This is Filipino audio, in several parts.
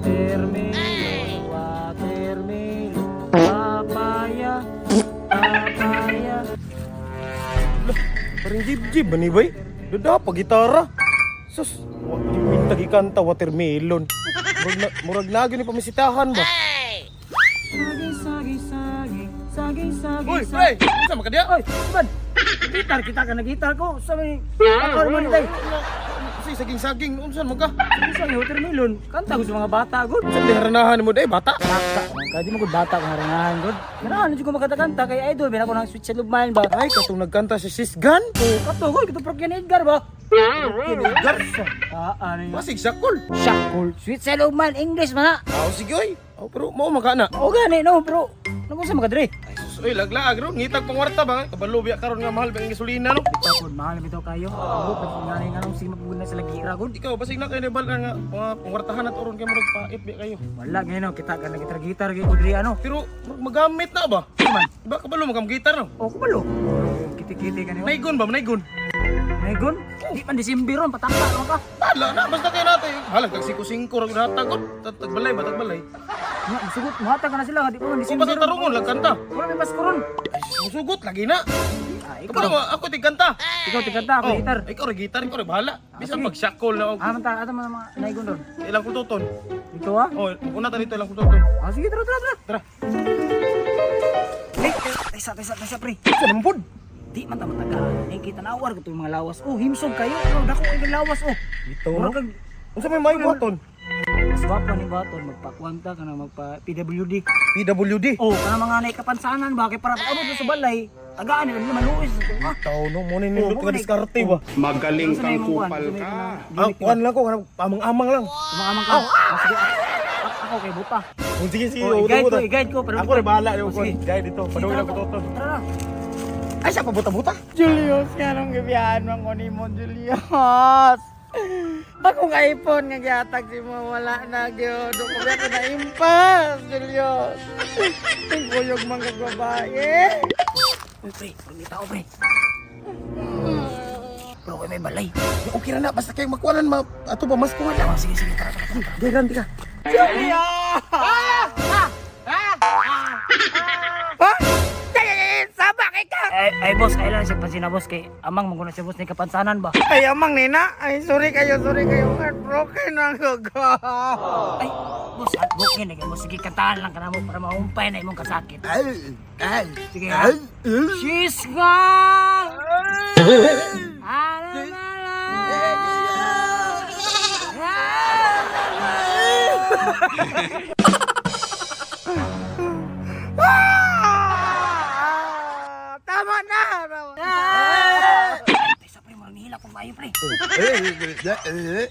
Watermelon, watermelon, papaya, papaya. Parang jib-jib ba ni bay? Dada pa gitara. Sus, minta gikanta watermelon. Murag lagi ni pamisitahan ba? Saging, saging, saging, saging, saging. Uy, pre! Unsa man ka diya? Oy, man. Gitar kita ka na gitar ko. Sabi, ako man day. Kasi saging-saging, unsan mo ka? Isa ni watermelon. Kanta ko sa mga bata gud. Sa liharanahan mo day, bata. Bata, kadi mo gud bata ko harangan gud. Ganahan jud ko makata-kanta kay idol bin ako nang switch sa lugmayan ba. Ay, katong nagkanta si Sis Gan. Kato gud kito Prokyan Edgar ba. Gar. Ano yun? Masig sakol. Shakul. Sweet sa lugman English man ha. Aw, sige oy. Aw, pero mo makana. O gani no bro. Nung sa makadre. Ay, sus, oy, laglaag ron. Ngitag pangwarta ba? Kabalo biya karon nga mahal ba ang gasolina no? Ito mahal bitaw kayo. Abot pati ngani nganong si magbunan sa lagira gud. Ikaw, basig na kayo nabal nga mga pangwartahan at oron kayo murag pait biya kayo. Wala ngayon kita ka na gitar-gitar gyud ko diri ano. Pero murag magamit na ba? Man. Diba kabalo mo kam gitar no? O kubalo. Kiti-kiti kanyo. Naigon ba? Naigon? Megon. Di man December ron pataka mo ka. Hala na, basta kayo natin. Halag, tag-siko-singko rin natagot. Tagbalay ba, tagbalay? Sugot muhatag ka na sila di pa man Kung December. basta tarungon, lagkanta. Wala may pasko ron. Ay, musugot, lagi na. Ikaw. Kapag mo, ako tigkanta. Ikaw tiganta ako Oh, gitar. ikaw rin gitar, ikaw rin bahala. Bisa sige. mag-shackle na ako. Manta ato man mga naigon ron. Ilang kultuton. Ito ah. Oh, una ta dito ilang kultuton. Sige tara tara tara. Tara. Tesa pre. Isa naman pod. Di man ta mataga. Ay kita nawar ko to mga lawas. Oh, himsog kayo. Oh, dako ay lawas oh. Dito, Mura no? kag Unsa may may buhaton? mas gwapa ni baton magpakwanta ka na magpa PWD. PWD. Oh, kana mga naikapansanan ba kay para pag abot sa balay, tagaan nila naman luis. Ah, Tao no, mo ni Oh, nindot mo ka ni- diskarte ba? Magaling Ano sa kang may kupal mga ka. Ah, kuan lang ko, amang-amang lang. Mga ka. Sige. Ako kay buta. Kung sige, sige, Oh, i-guide ko pero Ako rin bahala yung Sige. guide dito. Paduhin ako tuton. Tara. Ay, siya pa buta-buta. Julius, kanong gabihan man ko ni mo, Julius. Akong iPhone nga gihatag si mo, wala na gyud. Ko ba ko na impas, Julius. Tingkuyog man kag babae. Uy, pre, pagmita ko pre. Bro, may balay. Okay na na, basta kayo magkuhanan, ato ba mas kuhan na. Sige, tara. Diyan, diyan. Julius! Sabak ikaw! Ay, boss, kailan siya pansina boss kay amang maguna siya boss ni kapansanan ba? Ay, amang nina. Ay, sorry kayo. Heartbroken ako. Ay, boss, heartbroken na boss. Sige, kantahan lang ka na mo para mahumpay na imong kasakit. Sige ha. She's gone! Tama na! Ay, sa pre, marang nihila kong bayo pre.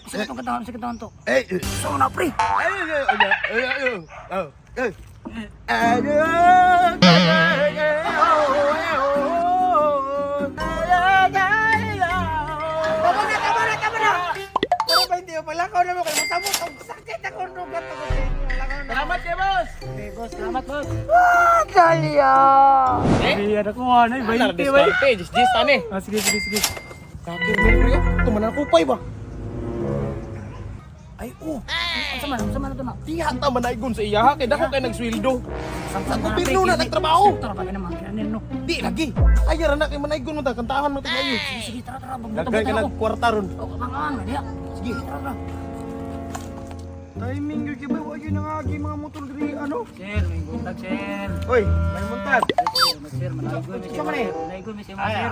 Sige itong to. So na pre. Tama na! Pero ba hindi mo pala? Ako na mo kayo masamot. Ang sakit ako nung gato ko sa inyo. Salamat kayo, boss. Okay, boss, salamat boss. Dalia! Sige, ada ko ano, 20 bay. Jis, ane. Sige. Kakir mo pre, tumanan ko pay ba? Ay, sama na to na. Tihan ta manaygon sa iya ha, kay dako kay nagsweldo. Sa gobyerno na nagtrabaho. Tara pa naman kanin no. Di lagi. Ay ra na kay manaygon mo ta, kantahan mo ta kayo. Sige, tara, Dagay ka magbuta ng kwarta ron. ako. Ang dia. Sige, tara. Timing yun kiba. Huwag yun ang agi mga motor diri. Ano? Sir, may buntag sir. Oy, may muntag. Sir, manaygoy mi Sama ni? Manaygoy mi sir. Sir.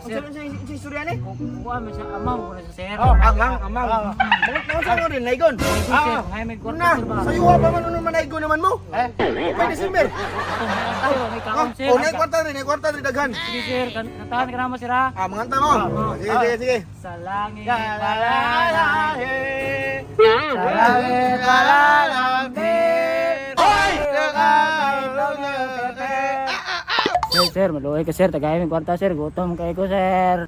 Sir, si Suryani? Kuha mi sa amang ko na sa sir. Amang. Ano sa mo rin, Naigon? Sir, ngay may kwarta sir ba? Sa'yo pa man ano manaygo naman mo? Pwede December. Tayo, may kaon sir. Oh, naikwarta rin daghan. Sige sir, kantahan ka naman sir ha. Manganta mo. Sige. Sa langit Lalalahe. Sa langit Lalalahe. Hoy! Sir, maluhay ka sir, tagay mi kwarta sir, gutom kay ko sir.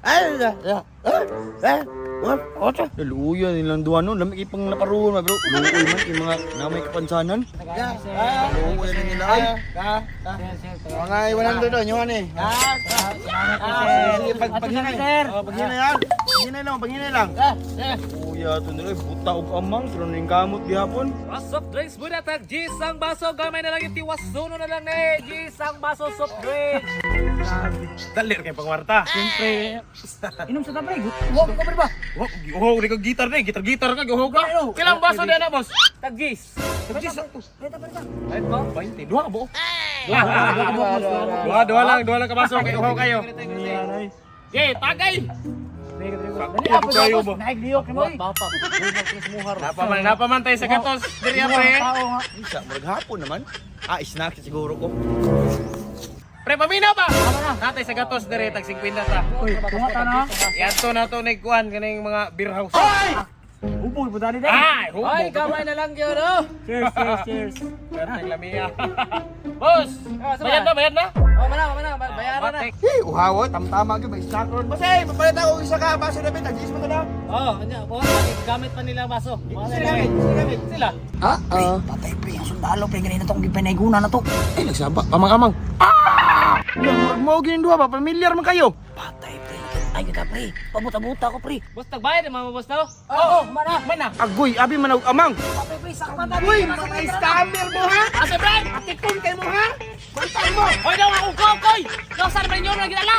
Ocha. Luya nilang duwa no, lami ipang naparuon bro. Luoy man kay mga namay kapansanan. Tagay mi sir. Luoy na nila ay. Sir, tagay. Mga 100 doon, yun eh. Salamat po, sir. Sige, paghinay. Sir. Paghinay yan. Paghinay lang. Luya Yato nila, buta og amang, pero ning kamot gihapon. Soft drinks muna tag gisang baso gamay na lang yung tiwas suno na lang ni gisang baso soft drinks. Dalir kay pangwarta. Siyempre, inom sa tapre. Huwag ka ba? Gihog ni kag gitar ni, gitar ka gihog ka. Kilang baso din na, boss? Tag gis. Tagis. Right mo? 20, duha bo. Duha lang ka baso kay uhaw kayo. Okay, tagay. Dali, kayo ba? Naigdiyok ni mo. Bapa. Napaman tayo sa gatos. Diri pre. Tao nga. Isa, maghapon naman. Snack siguro ko. Pre, paminaw ba? Tama na. Natay sa gatos diri tag 50 ta. Uy, tungata na. Yato na to nigkuan kaning mga beer house. Uboy, budali din. Ay, Ay, hubog. gamay na lang yun, oh. Cheers. Perteng lamia. Boss, bayad na? Oh, mana, bayaran na. Uhaw, tamtama gyud may snack ron. Basay, mapalit ako isa ka baso na bitagis mo na. Oh, anya, gamit pa nila ang baso. Sila. Patay pre, ang sundalo pre, ganyan na itong gipinayguna na to. Nagsaba, amang-amang. Yan, mo gini duha ba? Pamilyar man kayo. Patay pre, ay kita pre, pabuta-buta ko pre. Boss, tagbayad, mga boss na, oh. Oo, mana. Agoy, abi man og amang. Patay pre, sakman tayo. Uy, mga scammer mo ha? Asa, pre? Atikon kay mo ha? Bantay mo. Hoy daw ako, koy! Daw saan ba ninyo na ginala?